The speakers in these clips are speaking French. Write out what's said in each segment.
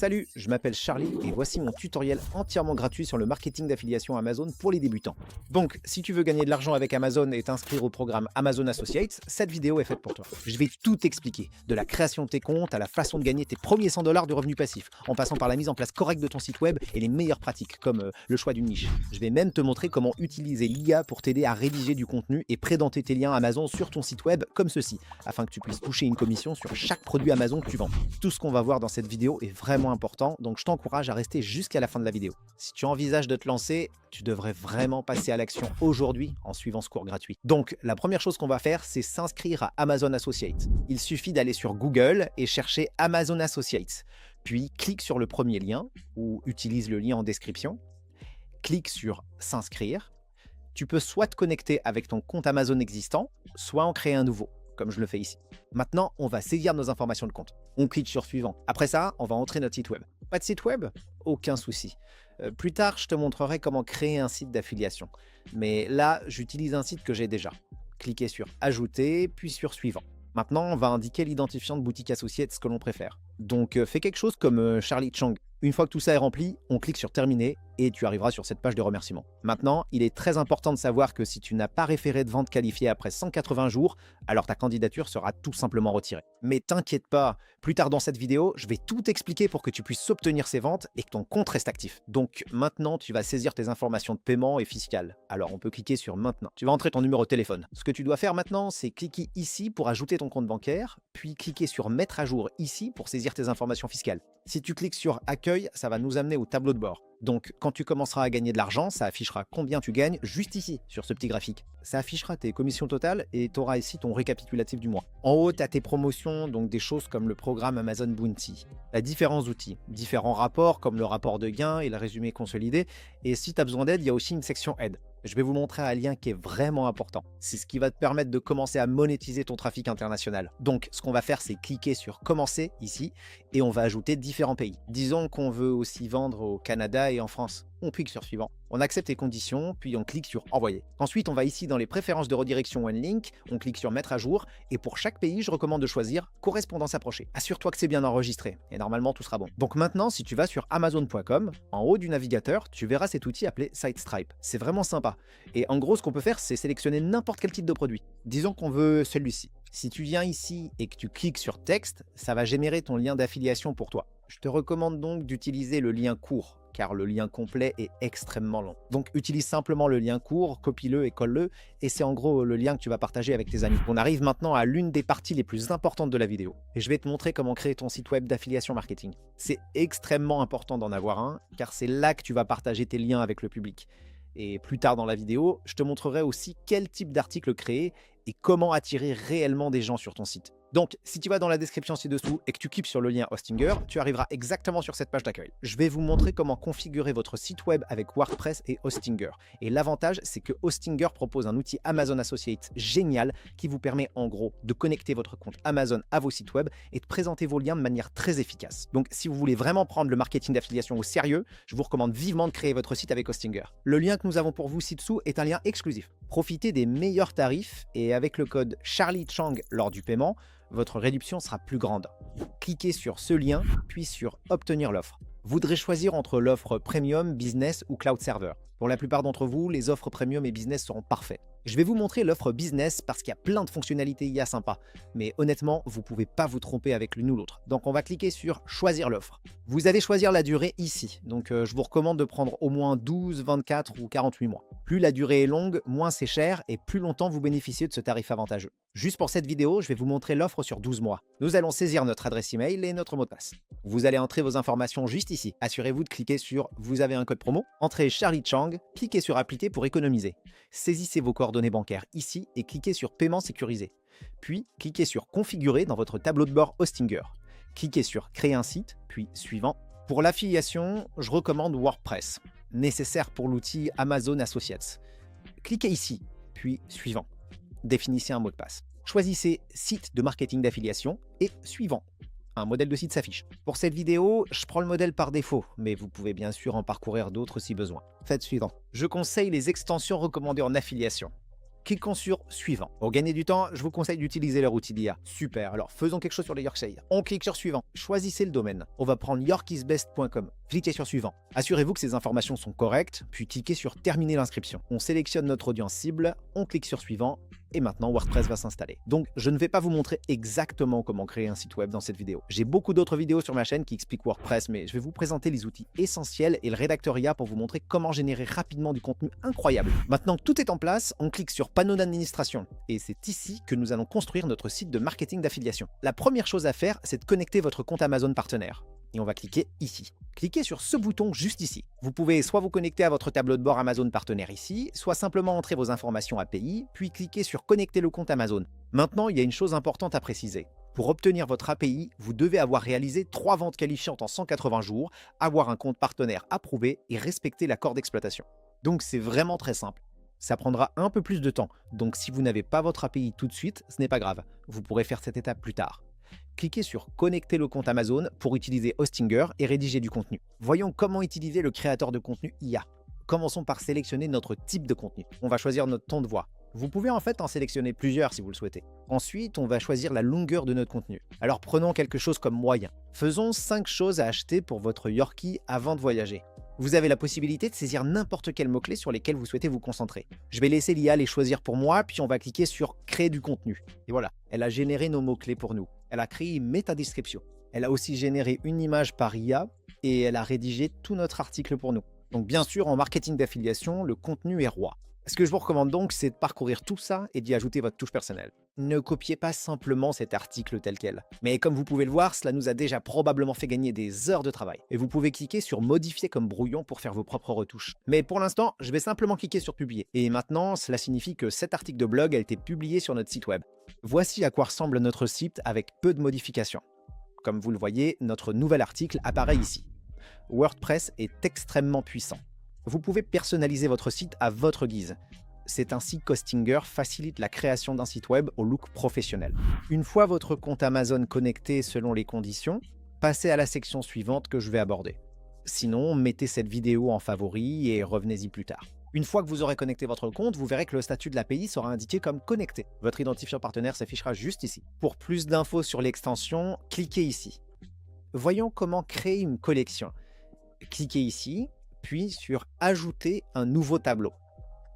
Salut, je m'appelle Charlie et voici mon tutoriel entièrement gratuit sur le marketing d'affiliation Amazon pour les débutants. Donc, si tu veux gagner de l'argent avec Amazon et t'inscrire au programme Amazon Associates, cette vidéo est faite pour toi. Je vais tout expliquer, de la création de tes comptes à la façon de gagner tes premiers 100 $ de revenus passifs, en passant par la mise en place correcte de ton site web et les meilleures pratiques, comme le choix d'une niche. Je vais même te montrer comment utiliser l'IA pour t'aider à rédiger du contenu et présenter tes liens Amazon sur ton site web comme ceci, afin que tu puisses toucher une commission sur chaque produit Amazon que tu vends. Tout ce qu'on va voir dans cette vidéo est vraiment important, donc je t'encourage à rester jusqu'à la fin de la vidéo. Si tu envisages de te lancer, tu devrais vraiment passer à l'action aujourd'hui en suivant ce cours gratuit. Donc, la première chose qu'on va faire, c'est s'inscrire à Amazon Associates. Il suffit d'aller sur Google et chercher Amazon Associates. Puis, clique sur le premier lien ou utilise le lien en description. Clique sur s'inscrire. Tu peux soit te connecter avec ton compte Amazon existant, soit en créer un nouveau, comme je le fais ici. Maintenant, on va saisir nos informations de compte. On clique sur suivant. Après ça, on va entrer notre site web. Pas de site web? Aucun souci. Plus tard, je te montrerai comment créer un site d'affiliation. Mais là, j'utilise un site que j'ai déjà. Cliquez sur ajouter, puis sur suivant. Maintenant, on va indiquer l'identifiant de boutique associée de ce que l'on préfère. Donc, fais quelque chose comme Charlie Chang. Une fois que tout ça est rempli, on clique sur terminer et tu arriveras sur cette page de remerciement. Maintenant, il est très important de savoir que si tu n'as pas référé de vente qualifiée après 180 jours, alors ta candidature sera tout simplement retirée. Mais t'inquiète pas, plus tard dans cette vidéo, je vais tout expliquer pour que tu puisses obtenir ces ventes et que ton compte reste actif. Donc maintenant, tu vas saisir tes informations de paiement et fiscales. Alors on peut cliquer sur maintenant. Tu vas entrer ton numéro de téléphone. Ce que tu dois faire maintenant, c'est cliquer ici pour ajouter ton compte bancaire, puis cliquer sur mettre à jour ici pour saisir tes informations fiscales. Si tu cliques sur accueil, ça va nous amener au tableau de bord. Donc, quand tu commenceras à gagner de l'argent, ça affichera combien tu gagnes juste ici, sur ce petit graphique. Ça affichera tes commissions totales et tu auras ici ton récapitulatif du mois. En haut, tu as tes promotions, donc des choses comme le programme Amazon Bounty. Tu as différents outils, différents rapports comme le rapport de gain et le résumé consolidé. Et si tu as besoin d'aide, il y a aussi une section aide. Je vais vous montrer un lien qui est vraiment important. C'est ce qui va te permettre de commencer à monétiser ton trafic international. Donc, ce qu'on va faire, c'est cliquer sur commencer ici et on va ajouter différents pays. Disons qu'on veut aussi vendre au Canada et en France. On clique sur suivant. On accepte les conditions, puis on clique sur envoyer. Ensuite, on va ici dans les préférences de redirection One Link, on clique sur mettre à jour et pour chaque pays, je recommande de choisir correspondance approchée. Assure-toi que c'est bien enregistré et normalement tout sera bon. Donc maintenant, si tu vas sur amazon.com, en haut du navigateur, tu verras cet outil appelé SiteStripe. C'est vraiment sympa. Et en gros, ce qu'on peut faire, c'est sélectionner n'importe quel type de produit. Disons qu'on veut celui-ci. Si tu viens ici et que tu cliques sur texte, ça va générer ton lien d'affiliation pour toi. Je te recommande donc d'utiliser le lien court, car le lien complet est extrêmement long. Donc utilise simplement le lien court, copie-le et colle-le, et c'est en gros le lien que tu vas partager avec tes amis. On arrive maintenant à l'une des parties les plus importantes de la vidéo, et je vais te montrer comment créer ton site web d'affiliation marketing. C'est extrêmement important d'en avoir un, car c'est là que tu vas partager tes liens avec le public. Et plus tard dans la vidéo, je te montrerai aussi quel type d'article créer et comment attirer réellement des gens sur ton site. Donc, si tu vas dans la description ci-dessous et que tu cliques sur le lien Hostinger, tu arriveras exactement sur cette page d'accueil. Je vais vous montrer comment configurer votre site web avec WordPress et Hostinger. Et l'avantage, c'est que Hostinger propose un outil Amazon Associates génial qui vous permet en gros de connecter votre compte Amazon à vos sites web et de présenter vos liens de manière très efficace. Donc, si vous voulez vraiment prendre le marketing d'affiliation au sérieux, je vous recommande vivement de créer votre site avec Hostinger. Le lien que nous avons pour vous ci-dessous est un lien exclusif. Profitez des meilleurs tarifs et avec le code Charlie Chang lors du paiement, votre réduction sera plus grande. Cliquez sur ce lien, puis sur Obtenir l'offre. Vous devrez choisir entre l'offre Premium, Business ou Cloud Server. Pour la plupart d'entre vous, les offres Premium et Business seront parfaites. Je vais vous montrer l'offre Business parce qu'il y a plein de fonctionnalités IA sympas. Mais honnêtement, vous ne pouvez pas vous tromper avec l'une ou l'autre. Donc on va cliquer sur Choisir l'offre. Vous allez choisir la durée ici. Donc je vous recommande de prendre au moins 12, 24 ou 48 mois. Plus la durée est longue, moins c'est cher et plus longtemps vous bénéficiez de ce tarif avantageux. Juste pour cette vidéo, je vais vous montrer l'offre sur 12 mois. Nous allons saisir notre adresse email et notre mot de passe. Vous allez entrer vos informations juste ici. Assurez-vous de cliquer sur « Vous avez un code promo ». Entrez Charlie Chang, cliquez sur « Appliquer pour économiser ». Saisissez vos coordonnées bancaires ici et cliquez sur « Paiement sécurisé ». Puis, cliquez sur « Configurer » dans votre tableau de bord Hostinger. Cliquez sur « Créer un site », puis « Suivant ». Pour l'affiliation, je recommande WordPress, nécessaire pour l'outil Amazon Associates. Cliquez ici, puis « Suivant ». Définissez un mot de passe. Choisissez « Site de marketing d'affiliation » et « Suivant ». Un modèle de site s'affiche. Pour cette vidéo, je prends le modèle par défaut, mais vous pouvez bien sûr en parcourir d'autres si besoin. Faites suivant. Je conseille les extensions recommandées en affiliation. Cliquons sur Suivant. Pour gagner du temps, je vous conseille d'utiliser leur outil d'IA. Super, alors faisons quelque chose sur les Yorkshire. On clique sur Suivant. Choisissez le domaine. On va prendre yorkisbest.com. Cliquez sur Suivant. Assurez-vous que ces informations sont correctes, puis cliquez sur Terminer l'inscription. On sélectionne notre audience cible, on clique sur Suivant, et maintenant WordPress va s'installer. Donc je ne vais pas vous montrer exactement comment créer un site web dans cette vidéo. J'ai beaucoup d'autres vidéos sur ma chaîne qui expliquent WordPress, mais je vais vous présenter les outils essentiels et le rédacteur IA pour vous montrer comment générer rapidement du contenu incroyable. Maintenant que tout est en place, on clique sur Panneau d'administration. Et c'est ici que nous allons construire notre site de marketing d'affiliation. La première chose à faire, c'est de connecter votre compte Amazon partenaire. Et on va cliquer ici. Cliquez sur ce bouton juste ici. Vous pouvez soit vous connecter à votre tableau de bord Amazon partenaire ici, soit simplement entrer vos informations API, puis cliquer sur Connecter le compte Amazon. Maintenant, il y a une chose importante à préciser. Pour obtenir votre API, vous devez avoir réalisé 3 ventes qualifiantes en 180 jours, avoir un compte partenaire approuvé et respecter l'accord d'exploitation. Donc c'est vraiment très simple. Ça prendra un peu plus de temps, donc si vous n'avez pas votre API tout de suite, ce n'est pas grave. Vous pourrez faire cette étape plus tard. Cliquez sur Connecter le compte Amazon pour utiliser Hostinger et rédiger du contenu. Voyons comment utiliser le créateur de contenu IA. Commençons par sélectionner notre type de contenu. On va choisir notre ton de voix. Vous pouvez en fait en sélectionner plusieurs si vous le souhaitez. Ensuite, on va choisir la longueur de notre contenu. Alors prenons quelque chose comme moyen. Faisons 5 choses à acheter pour votre Yorkie avant de voyager. Vous avez la possibilité de saisir n'importe quel mot-clé sur lesquels vous souhaitez vous concentrer. Je vais laisser l'IA les choisir pour moi, puis on va cliquer sur Créer du contenu. Et voilà, elle a généré nos mots-clés pour nous. Elle a créé une métadescription. Elle a aussi généré une image par IA et elle a rédigé tout notre article pour nous. Donc bien sûr, en marketing d'affiliation, le contenu est roi. Ce que je vous recommande donc, c'est de parcourir tout ça et d'y ajouter votre touche personnelle. Ne copiez pas simplement cet article tel quel. Mais comme vous pouvez le voir, cela nous a déjà probablement fait gagner des heures de travail. Et vous pouvez cliquer sur Modifier comme brouillon pour faire vos propres retouches. Mais pour l'instant, je vais simplement cliquer sur Publier. Et maintenant, cela signifie que cet article de blog a été publié sur notre site web. Voici à quoi ressemble notre site avec peu de modifications. Comme vous le voyez, notre nouvel article apparaît ici. WordPress est extrêmement puissant. Vous pouvez personnaliser votre site à votre guise. C'est ainsi qu'Hostinger facilite la création d'un site web au look professionnel. Une fois votre compte Amazon connecté selon les conditions, passez à la section suivante que je vais aborder. Sinon, mettez cette vidéo en favori et revenez-y plus tard. Une fois que vous aurez connecté votre compte, vous verrez que le statut de l'API sera indiqué comme connecté. Votre identifiant partenaire s'affichera juste ici. Pour plus d'infos sur l'extension, cliquez ici. Voyons comment créer une collection. Cliquez ici, puis sur Ajouter un nouveau tableau.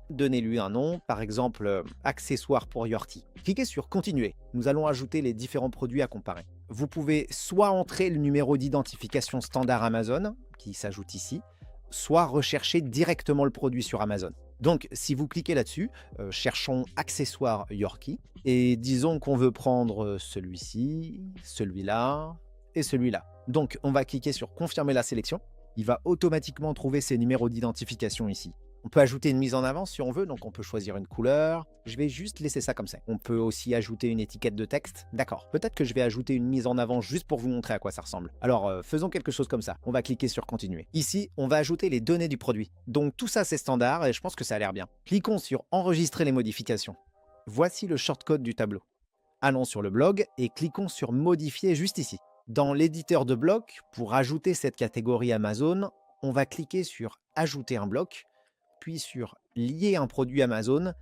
Donnez-lui un nom, par exemple Accessoires pour Yortie. Cliquez sur Continuer. Nous allons ajouter les différents produits à comparer. Vous pouvez soit entrer le numéro d'identification standard Amazon, qui s'ajoute ici, soit rechercher directement le produit sur Amazon. Donc, si vous cliquez là-dessus, cherchons Accessoires Yorkie, et disons qu'on veut prendre celui-ci, celui-là et celui-là. Donc, on va cliquer sur Confirmer la sélection. Il va automatiquement trouver ces numéros d'identification ici. On peut ajouter une mise en avant si on veut, donc on peut choisir une couleur. Je vais juste laisser ça comme ça. On peut aussi ajouter une étiquette de texte. D'accord, peut-être que je vais ajouter une mise en avant juste pour vous montrer à quoi ça ressemble. Alors, faisons quelque chose comme ça. On va cliquer sur Continuer. Ici, on va ajouter les données du produit. Donc tout ça, c'est standard et je pense que ça a l'air bien. Cliquons sur Enregistrer les modifications. Voici le shortcode du tableau. Allons sur le blog et cliquons sur Modifier juste ici. Dans l'éditeur de bloc, pour ajouter cette catégorie Amazon, on va cliquer sur Ajouter un bloc, puis sur Lier un produit Amazon,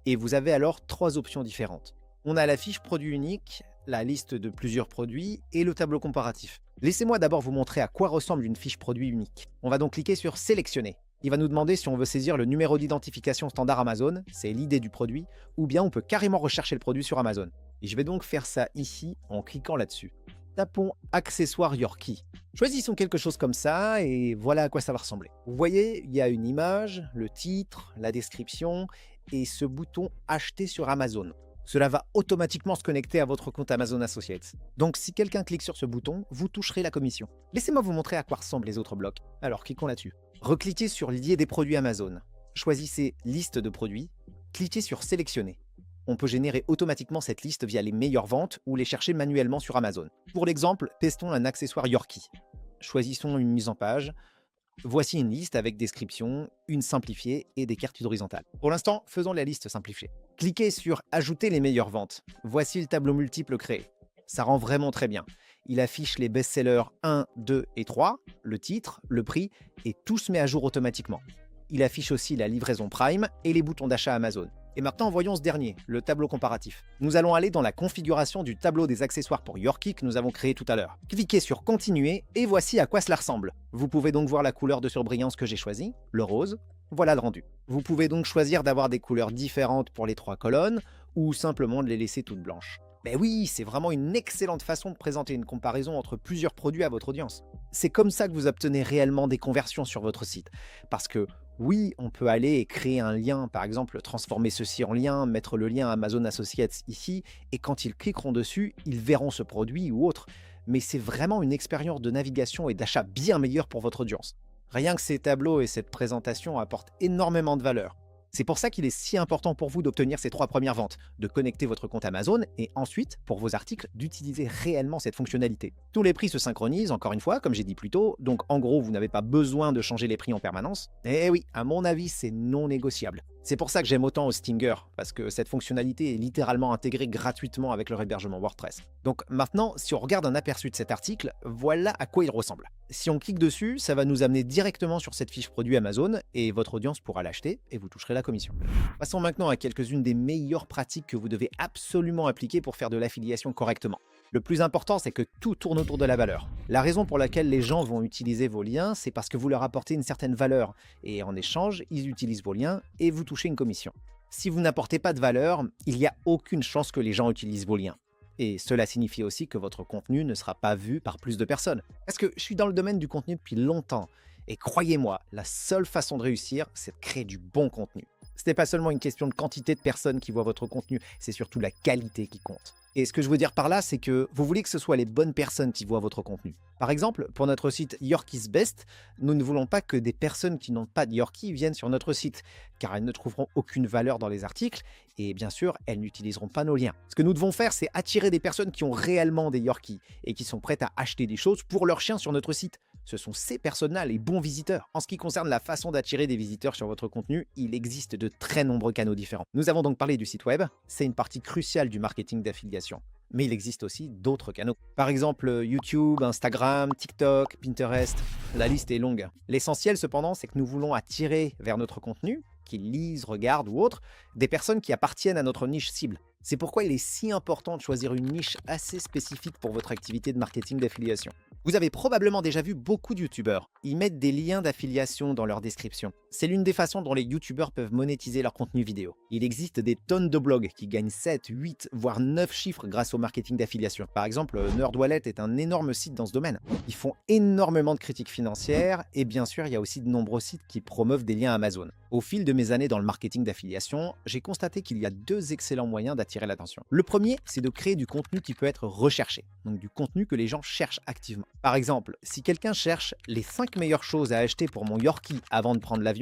et vous avez alors 3 options différentes. On a la fiche produit unique, la liste de plusieurs produits et le tableau comparatif. Laissez-moi d'abord vous montrer à quoi ressemble une fiche produit unique. On va donc cliquer sur Sélectionner. Il va nous demander si on veut saisir le numéro d'identification standard Amazon, c'est l'idée du produit, ou bien on peut carrément rechercher le produit sur Amazon. Et je vais donc faire ça ici en cliquant là-dessus. Tapons Accessoires Yorkie. Choisissons quelque chose comme ça et voilà à quoi ça va ressembler. Vous voyez, il y a une image, le titre, la description et ce bouton Acheter sur Amazon. Cela va automatiquement se connecter à votre compte Amazon Associates. Donc si quelqu'un clique sur ce bouton, vous toucherez la commission. Laissez-moi vous montrer à quoi ressemblent les autres blocs. Alors cliquons là-dessus. Recliquez sur Lier des produits Amazon. Choisissez Liste de produits. Cliquez sur Sélectionner. On peut générer automatiquement cette liste via les meilleures ventes ou les chercher manuellement sur Amazon. Pour l'exemple, testons un accessoire Yorkie. Choisissons une mise en page. Voici une liste avec description, une simplifiée et des cartes horizontales. Pour l'instant, faisons la liste simplifiée. Cliquez sur Ajouter les meilleures ventes. Voici le tableau multiple créé. Ça rend vraiment très bien. Il affiche les best-sellers 1, 2 et 3, le titre, le prix, et tout se met à jour automatiquement. Il affiche aussi la livraison Prime et les boutons d'achat Amazon. Et maintenant, voyons ce dernier, le tableau comparatif. Nous allons aller dans la configuration du tableau des accessoires pour Yorkie que nous avons créé tout à l'heure. Cliquez sur Continuer et voici à quoi cela ressemble. Vous pouvez donc voir la couleur de surbrillance que j'ai choisie, le rose. Voilà le rendu. Vous pouvez donc choisir d'avoir des couleurs différentes pour les 3 colonnes ou simplement de les laisser toutes blanches. Ben oui, c'est vraiment une excellente façon de présenter une comparaison entre plusieurs produits à votre audience. C'est comme ça que vous obtenez réellement des conversions sur votre site. Parce que oui, on peut aller et créer un lien, par exemple transformer ceci en lien, mettre le lien Amazon Associates ici, et quand ils cliqueront dessus, ils verront ce produit ou autre. Mais c'est vraiment une expérience de navigation et d'achat bien meilleure pour votre audience. Rien que ces tableaux et cette présentation apportent énormément de valeur. C'est pour ça qu'il est si important pour vous d'obtenir ces 3 premières ventes, de connecter votre compte Amazon et ensuite, pour vos articles, d'utiliser réellement cette fonctionnalité. Tous les prix se synchronisent, encore une fois, comme j'ai dit plus tôt, donc en gros, vous n'avez pas besoin de changer les prix en permanence. Et oui, à mon avis, c'est non négociable. C'est pour ça que j'aime autant Hostinger, parce que cette fonctionnalité est littéralement intégrée gratuitement avec leur hébergement WordPress. Donc maintenant, si on regarde un aperçu de cet article, voilà à quoi il ressemble. Si on clique dessus, ça va nous amener directement sur cette fiche produit Amazon et votre audience pourra l'acheter et vous toucherez la commission. Passons maintenant à quelques-unes des meilleures pratiques que vous devez absolument appliquer pour faire de l'affiliation correctement. Le plus important, c'est que tout tourne autour de la valeur. La raison pour laquelle les gens vont utiliser vos liens, c'est parce que vous leur apportez une certaine valeur. Et en échange, ils utilisent vos liens et vous touchez une commission. Si vous n'apportez pas de valeur, il n'y a aucune chance que les gens utilisent vos liens. Et cela signifie aussi que votre contenu ne sera pas vu par plus de personnes. Parce que je suis dans le domaine du contenu depuis longtemps. Et croyez-moi, la seule façon de réussir, c'est de créer du bon contenu. Ce n'est pas seulement une question de quantité de personnes qui voient votre contenu, c'est surtout la qualité qui compte. Et ce que je veux dire par là, c'est que vous voulez que ce soit les bonnes personnes qui voient votre contenu. Par exemple, pour notre site Yorkie's Best, nous ne voulons pas que des personnes qui n'ont pas de Yorkie viennent sur notre site, car elles ne trouveront aucune valeur dans les articles, et bien sûr, elles n'utiliseront pas nos liens. Ce que nous devons faire, c'est attirer des personnes qui ont réellement des Yorkies, et qui sont prêtes à acheter des choses pour leurs chiens sur notre site. Ce sont ces personnes-là les bons visiteurs. En ce qui concerne la façon d'attirer des visiteurs sur votre contenu, il existe de très nombreux canaux différents. Nous avons donc parlé du site web, c'est une partie cruciale du marketing d'affiliation. Mais il existe aussi d'autres canaux. Par exemple, YouTube, Instagram, TikTok, Pinterest, la liste est longue. L'essentiel cependant, c'est que nous voulons attirer vers notre contenu, qu'ils lisent, regardent ou autres, des personnes qui appartiennent à notre niche cible. C'est pourquoi il est si important de choisir une niche assez spécifique pour votre activité de marketing d'affiliation. Vous avez probablement déjà vu beaucoup de youtubeurs. Ils mettent des liens d'affiliation dans leur description. C'est l'une des façons dont les youtubeurs peuvent monétiser leur contenu vidéo. Il existe des tonnes de blogs qui gagnent 7, 8, voire 9 chiffres grâce au marketing d'affiliation. Par exemple, NerdWallet est un énorme site dans ce domaine. Ils font énormément de critiques financières et bien sûr, il y a aussi de nombreux sites qui promeuvent des liens Amazon. Au fil de mes années dans le marketing d'affiliation, j'ai constaté qu'il y a 2 excellents moyens d'attirer l'attention. Le premier, c'est de créer du contenu qui peut être recherché, donc du contenu que les gens cherchent activement. Par exemple, si quelqu'un cherche les 5 meilleures choses à acheter pour mon Yorkie avant de prendre l'avion,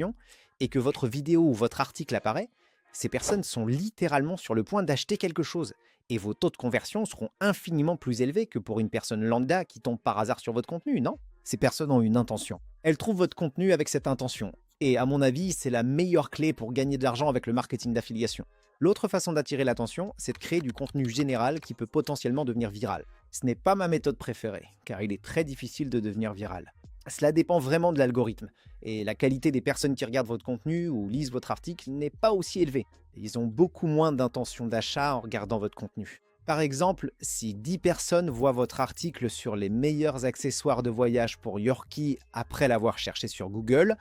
et que votre vidéo ou votre article apparaît, ces personnes sont littéralement sur le point d'acheter quelque chose. Et vos taux de conversion seront infiniment plus élevés que pour une personne lambda qui tombe par hasard sur votre contenu, non? Ces personnes ont une intention. Elles trouvent votre contenu avec cette intention. Et à mon avis, c'est la meilleure clé pour gagner de l'argent avec le marketing d'affiliation. L'autre façon d'attirer l'attention, c'est de créer du contenu général qui peut potentiellement devenir viral. Ce n'est pas ma méthode préférée, car il est très difficile de devenir viral. Cela dépend vraiment de l'algorithme, et la qualité des personnes qui regardent votre contenu ou lisent votre article n'est pas aussi élevée. Ils ont beaucoup moins d'intention d'achat en regardant votre contenu. Par exemple, si 10 personnes voient votre article sur les meilleurs accessoires de voyage pour Yorkie après l'avoir cherché sur Google,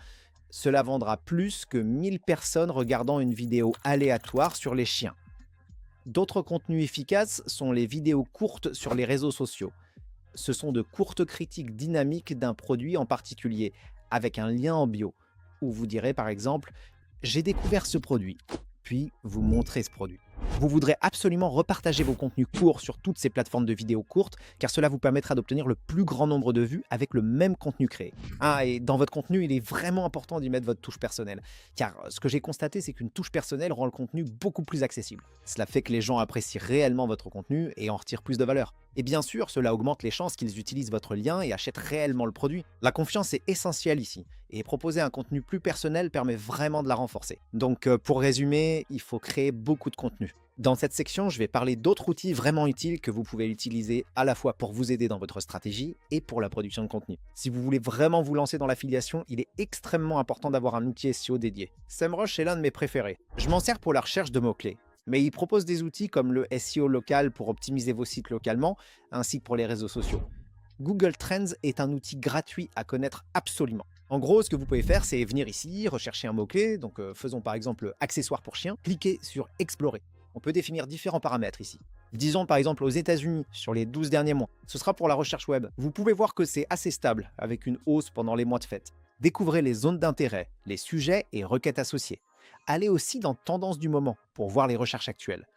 cela vendra plus que 1000 personnes regardant une vidéo aléatoire sur les chiens. D'autres contenus efficaces sont les vidéos courtes sur les réseaux sociaux. Ce sont de courtes critiques dynamiques d'un produit en particulier, avec un lien en bio, où vous direz par exemple « J'ai découvert ce produit », puis vous montrez ce produit. Vous voudrez absolument repartager vos contenus courts sur toutes ces plateformes de vidéos courtes, car cela vous permettra d'obtenir le plus grand nombre de vues avec le même contenu créé. Ah, et dans votre contenu, il est vraiment important d'y mettre votre touche personnelle, car ce que j'ai constaté, c'est qu'une touche personnelle rend le contenu beaucoup plus accessible. Cela fait que les gens apprécient réellement votre contenu et en retirent plus de valeur. Et bien sûr, cela augmente les chances qu'ils utilisent votre lien et achètent réellement le produit. La confiance est essentielle ici, et proposer un contenu plus personnel permet vraiment de la renforcer. Donc pour résumer, il faut créer beaucoup de contenu. Dans cette section, je vais parler d'autres outils vraiment utiles que vous pouvez utiliser à la fois pour vous aider dans votre stratégie et pour la production de contenu. Si vous voulez vraiment vous lancer dans l'affiliation, il est extrêmement important d'avoir un outil SEO dédié. SEMrush est l'un de mes préférés. Je m'en sers pour la recherche de mots-clés, mais il propose des outils comme le SEO local pour optimiser vos sites localement, ainsi que pour les réseaux sociaux. Google Trends est un outil gratuit à connaître absolument. En gros, ce que vous pouvez faire, c'est venir ici, rechercher un mot-clé, donc faisons par exemple accessoires pour chiens, cliquez sur Explorer. On peut définir différents paramètres ici. Disons par exemple aux États-Unis sur les 12 derniers mois. Ce sera pour la recherche web. Vous pouvez voir que c'est assez stable, avec une hausse pendant les mois de fête. Découvrez les zones d'intérêt, les sujets et requêtes associées. Allez aussi dans Tendances du moment pour voir les recherches actuelles.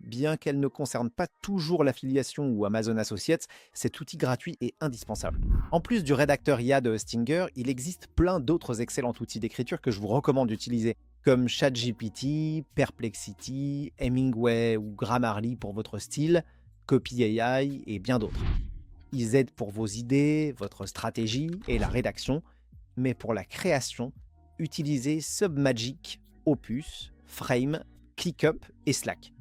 Bien qu'elle ne concerne pas toujours l'affiliation ou Amazon Associates, cet outil gratuit est indispensable. En plus du rédacteur IA de Hostinger, il existe plein d'autres excellents outils d'écriture que je vous recommande d'utiliser, comme ChatGPT, Perplexity, Hemingway ou Grammarly pour votre style, Copy AI et bien d'autres. Ils aident pour vos idées, votre stratégie et la rédaction, mais pour la création, utilisez Submagic, Opus, Frame, ClickUp et Slack.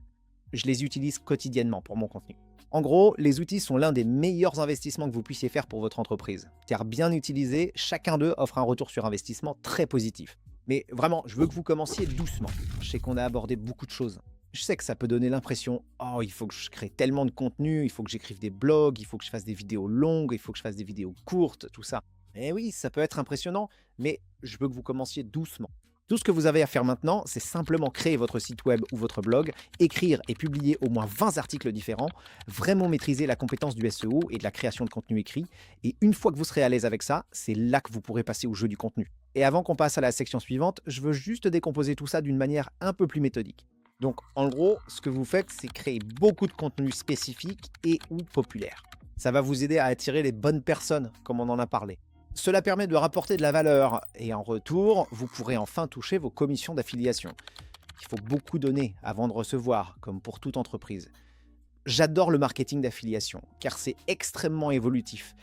Je les utilise quotidiennement pour mon contenu. En gros, les outils sont l'un des meilleurs investissements que vous puissiez faire pour votre entreprise, car bien utilisés, chacun d'eux offre un retour sur investissement très positif. Mais vraiment, je veux que vous commenciez doucement. Je sais qu'on a abordé beaucoup de choses. Je sais que ça peut donner l'impression « Oh, il faut que je crée tellement de contenu, il faut que j'écrive des blogs, il faut que je fasse des vidéos longues, il faut que je fasse des vidéos courtes, tout ça. » Eh oui, ça peut être impressionnant, mais je veux que vous commenciez doucement. Tout ce que vous avez à faire maintenant, c'est simplement créer votre site web ou votre blog, écrire et publier au moins 20 articles différents, vraiment maîtriser la compétence du SEO et de la création de contenu écrit. Et une fois que vous serez à l'aise avec ça, c'est là que vous pourrez passer au jeu du contenu. Et avant qu'on passe à la section suivante, je veux juste décomposer tout ça d'une manière un peu plus méthodique. Donc en gros, ce que vous faites, c'est créer beaucoup de contenu spécifique et ou populaire. Ça va vous aider à attirer les bonnes personnes, comme on en a parlé. Cela permet de rapporter de la valeur et en retour, vous pourrez enfin toucher vos commissions d'affiliation. Il faut beaucoup donner avant de recevoir, comme pour toute entreprise. J'adore le marketing d'affiliation, car c'est extrêmement évolutif.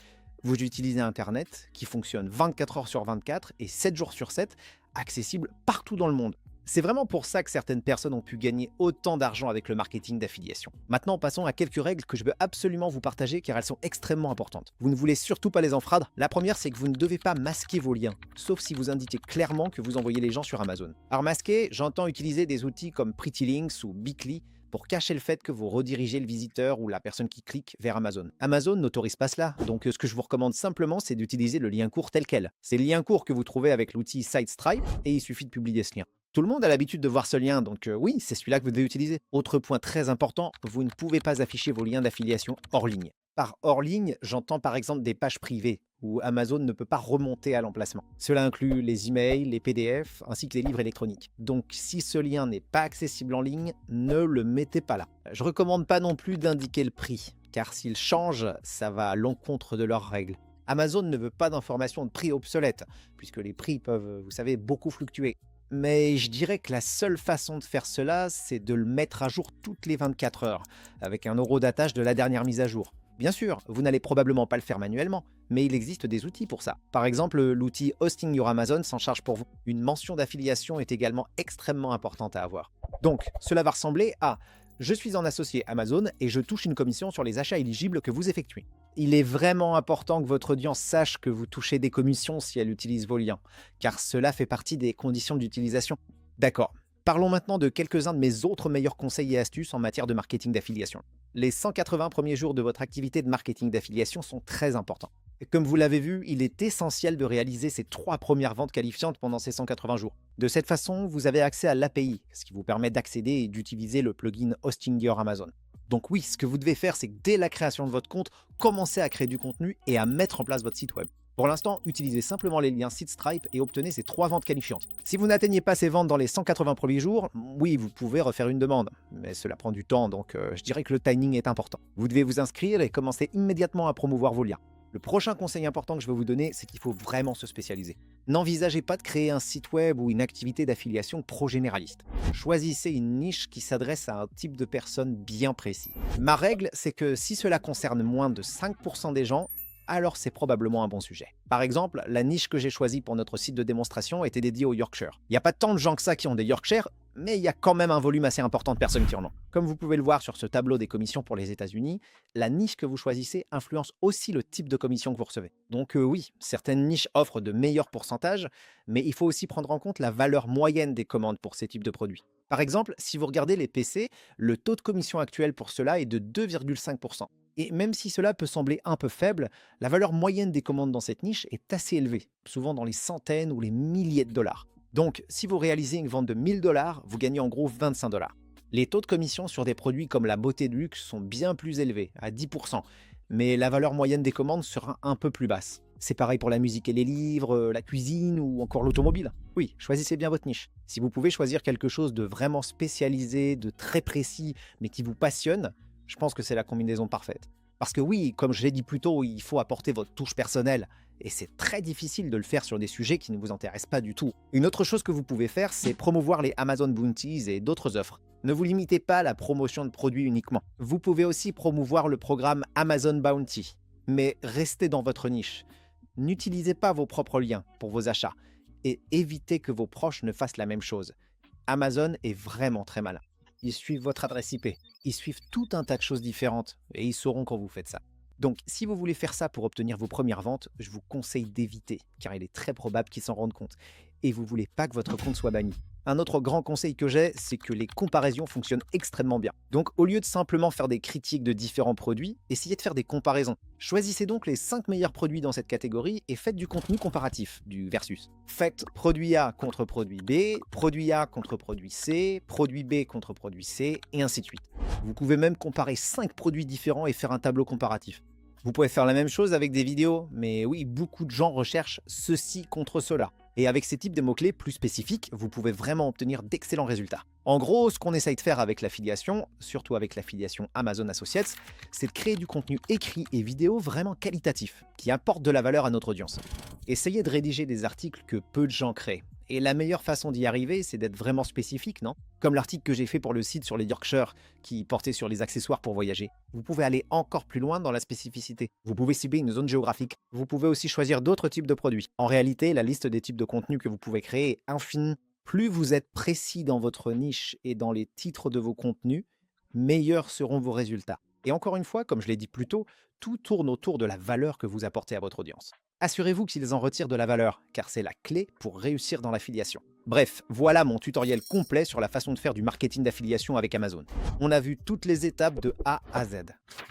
Vous utilisez Internet, qui fonctionne 24 heures sur 24 et 7 jours sur 7, accessible partout dans le monde. C'est vraiment pour ça que certaines personnes ont pu gagner autant d'argent avec le marketing d'affiliation. Maintenant, passons à quelques règles que je veux absolument vous partager car elles sont extrêmement importantes. Vous ne voulez surtout pas les enfreindre. La première, c'est que vous ne devez pas masquer vos liens, sauf si vous indiquez clairement que vous envoyez les gens sur Amazon. Alors masquer, j'entends utiliser des outils comme PrettyLinks ou Bitly pour cacher le fait que vous redirigez le visiteur ou la personne qui clique vers Amazon. Amazon n'autorise pas cela, donc ce que je vous recommande simplement, c'est d'utiliser le lien court tel quel. C'est le lien court que vous trouvez avec l'outil SiteStripe et il suffit de publier ce lien. Tout le monde a l'habitude de voir ce lien, donc oui, c'est celui-là que vous devez utiliser. Autre point très important, vous ne pouvez pas afficher vos liens d'affiliation hors ligne. Par hors ligne, j'entends par exemple des pages privées où Amazon ne peut pas remonter à l'emplacement. Cela inclut les emails, les PDF, ainsi que les livres électroniques. Donc si ce lien n'est pas accessible en ligne, ne le mettez pas là. Je ne recommande pas non plus d'indiquer le prix, car s'il change, ça va à l'encontre de leurs règles. Amazon ne veut pas d'informations de prix obsolètes, puisque les prix peuvent, vous savez, beaucoup fluctuer. Mais je dirais que la seule façon de faire cela, c'est de le mettre à jour toutes les 24 heures, avec un horodatage de la dernière mise à jour. Bien sûr, vous n'allez probablement pas le faire manuellement, mais il existe des outils pour ça. Par exemple, l'outil Hosting Your Amazon s'en charge pour vous. Une mention d'affiliation est également extrêmement importante à avoir. Donc, cela va ressembler à « Je suis en associé Amazon et je touche une commission sur les achats éligibles que vous effectuez ». Il est vraiment important que votre audience sache que vous touchez des commissions si elle utilise vos liens, car cela fait partie des conditions d'utilisation. D'accord. Parlons maintenant de quelques-uns de mes autres meilleurs conseils et astuces en matière de marketing d'affiliation. Les 180 premiers jours de votre activité de marketing d'affiliation sont très importants. Et comme vous l'avez vu, il est essentiel de réaliser ces 3 premières ventes qualifiantes pendant ces 180 jours. De cette façon, vous avez accès à l'API, ce qui vous permet d'accéder et d'utiliser le plugin Hostinger Amazon. Donc oui, ce que vous devez faire, c'est que dès la création de votre compte, commencez à créer du contenu et à mettre en place votre site web. Pour l'instant, utilisez simplement les liens SiteStripe et obtenez ces 3 ventes qualifiantes. Si vous n'atteignez pas ces ventes dans les 180 premiers jours, oui, vous pouvez refaire une demande, mais cela prend du temps, donc je dirais que le timing est important. Vous devez vous inscrire et commencer immédiatement à promouvoir vos liens. Le prochain conseil important que je vais vous donner, c'est qu'il faut vraiment se spécialiser. N'envisagez pas de créer un site web ou une activité d'affiliation pro-généraliste. Choisissez une niche qui s'adresse à un type de personne bien précis. Ma règle, c'est que si cela concerne moins de 5% des gens, alors c'est probablement un bon sujet. Par exemple, la niche que j'ai choisie pour notre site de démonstration était dédiée au Yorkshire. Il n'y a pas tant de gens que ça qui ont des Yorkshire, mais il y a quand même un volume assez important de personnes qui en ont. Comme vous pouvez le voir sur ce tableau des commissions pour les États-Unis, la niche que vous choisissez influence aussi le type de commission que vous recevez. Donc oui, certaines niches offrent de meilleurs pourcentages, mais il faut aussi prendre en compte la valeur moyenne des commandes pour ces types de produits. Par exemple, si vous regardez les PC, le taux de commission actuel pour cela est de 2,5%. Et même si cela peut sembler un peu faible, la valeur moyenne des commandes dans cette niche est assez élevée, souvent dans les centaines ou les milliers de dollars. Donc, si vous réalisez une vente de 1000 dollars, vous gagnez en gros 25 dollars. Les taux de commission sur des produits comme la beauté de luxe sont bien plus élevés, à 10%, mais la valeur moyenne des commandes sera un peu plus basse. C'est pareil pour la musique et les livres, la cuisine ou encore l'automobile. Oui, choisissez bien votre niche. Si vous pouvez choisir quelque chose de vraiment spécialisé, de très précis, mais qui vous passionne, je pense que c'est la combinaison parfaite. Parce que oui, comme je l'ai dit plus tôt, il faut apporter votre touche personnelle. Et c'est très difficile de le faire sur des sujets qui ne vous intéressent pas du tout. Une autre chose que vous pouvez faire, c'est promouvoir les Amazon Bounties et d'autres offres. Ne vous limitez pas à la promotion de produits uniquement. Vous pouvez aussi promouvoir le programme Amazon Bounty. Mais restez dans votre niche. N'utilisez pas vos propres liens pour vos achats. Et évitez que vos proches ne fassent la même chose. Amazon est vraiment très malin. Ils suivent votre adresse IP. Ils suivent tout un tas de choses différentes et ils sauront quand vous faites ça. Donc, si vous voulez faire ça pour obtenir vos premières ventes, je vous conseille d'éviter, car il est très probable qu'ils s'en rendent compte. Et vous ne voulez pas que votre compte soit banni. Un autre grand conseil que j'ai, c'est que les comparaisons fonctionnent extrêmement bien. Donc, au lieu de simplement faire des critiques de différents produits, essayez de faire des comparaisons. Choisissez donc les 5 meilleurs produits dans cette catégorie et faites du contenu comparatif, du versus. Faites produit A contre produit B, produit A contre produit C, produit B contre produit C, et ainsi de suite. Vous pouvez même comparer 5 produits différents et faire un tableau comparatif. Vous pouvez faire la même chose avec des vidéos, mais oui, beaucoup de gens recherchent ceci contre cela. Et avec ces types de mots-clés plus spécifiques, vous pouvez vraiment obtenir d'excellents résultats. En gros, ce qu'on essaye de faire avec l'affiliation, surtout avec l'affiliation Amazon Associates, c'est de créer du contenu écrit et vidéo vraiment qualitatif, qui apporte de la valeur à notre audience. Essayez de rédiger des articles que peu de gens créent. Et la meilleure façon d'y arriver, c'est d'être vraiment spécifique, non? Comme l'article que j'ai fait pour le site sur les Yorkshire, qui portait sur les accessoires pour voyager. Vous pouvez aller encore plus loin dans la spécificité. Vous pouvez cibler une zone géographique. Vous pouvez aussi choisir d'autres types de produits. En réalité, la liste des types de contenus que vous pouvez créer est infinie. Plus vous êtes précis dans votre niche et dans les titres de vos contenus, meilleurs seront vos résultats. Et encore une fois, comme je l'ai dit plus tôt, tout tourne autour de la valeur que vous apportez à votre audience. Assurez-vous qu'ils en retirent de la valeur, car c'est la clé pour réussir dans l'affiliation. Bref, voilà mon tutoriel complet sur la façon de faire du marketing d'affiliation avec Amazon. On a vu toutes les étapes de A à Z.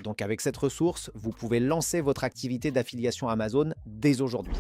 Donc avec cette ressource, vous pouvez lancer votre activité d'affiliation Amazon dès aujourd'hui.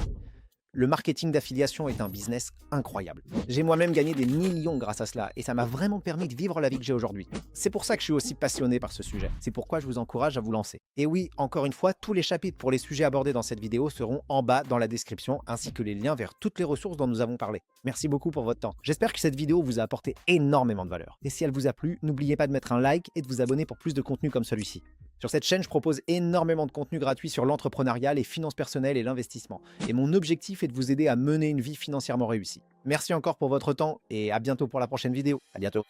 Le marketing d'affiliation est un business incroyable. J'ai moi-même gagné des millions grâce à cela et ça m'a vraiment permis de vivre la vie que j'ai aujourd'hui. C'est pour ça que je suis aussi passionné par ce sujet. C'est pourquoi je vous encourage à vous lancer. Et oui, encore une fois, tous les chapitres pour les sujets abordés dans cette vidéo seront en bas dans la description ainsi que les liens vers toutes les ressources dont nous avons parlé. Merci beaucoup pour votre temps. J'espère que cette vidéo vous a apporté énormément de valeur. Et si elle vous a plu, n'oubliez pas de mettre un like et de vous abonner pour plus de contenu comme celui-ci. Sur cette chaîne, je propose énormément de contenu gratuit sur l'entrepreneuriat, les finances personnelles et l'investissement. Et mon objectif est de vous aider à mener une vie financièrement réussie. Merci encore pour votre temps et à bientôt pour la prochaine vidéo. À bientôt.